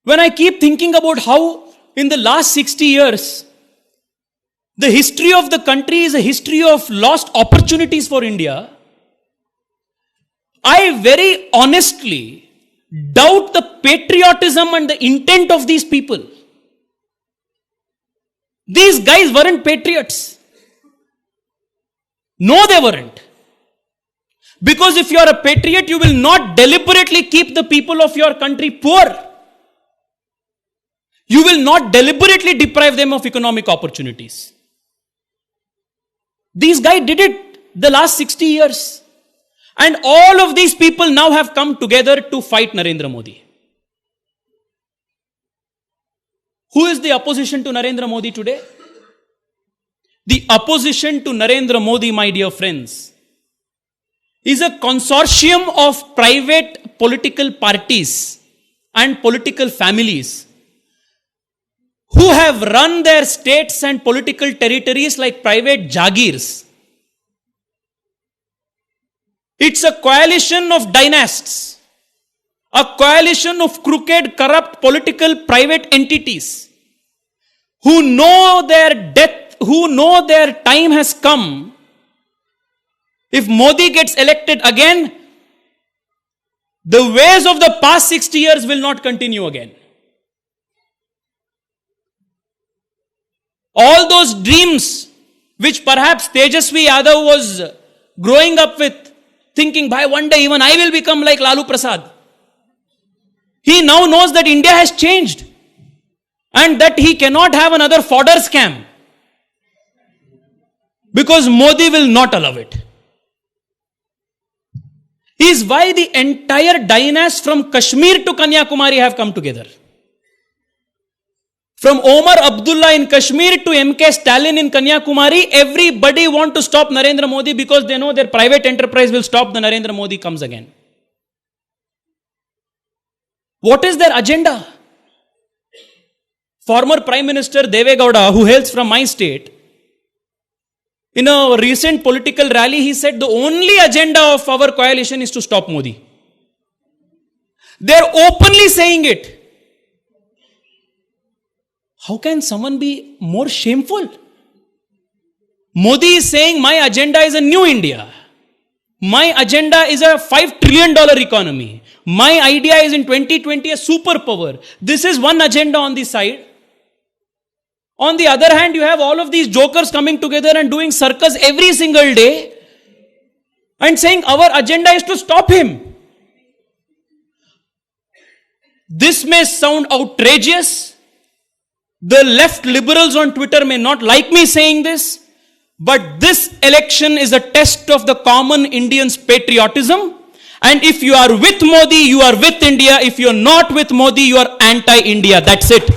When I keep thinking about how in the last 60 years, the history of the country is a history of lost opportunities for India, I very honestly doubt the patriotism and the intent of these people. These guys weren't patriots. No, they weren't. Because if you are a patriot, you will not deliberately keep the people of your country poor. You will not deliberately deprive them of economic opportunities. These guys did it the last 60 years. And all of these people now have come together to fight Narendra Modi. Who is the opposition to Narendra Modi today? The opposition to Narendra Modi, my dear friends, is a consortium of private political parties and political families who have run their states and political territories like private jagirs. It's a coalition of dynasts, a coalition of crooked, corrupt political private entities who know their death, who know their time has come. If Modi gets elected again, the ways of the past 60 years will not continue again. All those dreams which perhaps Tejasvi Yadav was growing up with, thinking, by one day even I will become like Lalu Prasad. He now knows that India has changed and that he cannot have another fodder scam because Modi will not allow it. Is why the entire dynasty from Kashmir to Kanyakumari have come together. From Omar Abdullah in Kashmir to MK Stalin in Kanyakumari, everybody want to stop Narendra Modi because they know their private enterprise will stop the Narendra Modi comes again. What is their agenda? Former Prime Minister Deve Gowda, who hails from my state, in a recent political rally, he said the only agenda of our coalition is to stop Modi. They're openly saying it. How can someone be more shameful? Modi is saying my agenda is a new India. My agenda is a $5 trillion economy. My idea is in 2020 a superpower. This is one agenda on the side. On the other hand, you have all of these jokers coming together and doing circus every single day and saying our agenda is to stop him. This may sound outrageous. The left liberals on Twitter may not like me saying this, but this election is a test of the common Indian's patriotism. And if you are with Modi, you are with India. If you are not with Modi, you are anti-India. That's it.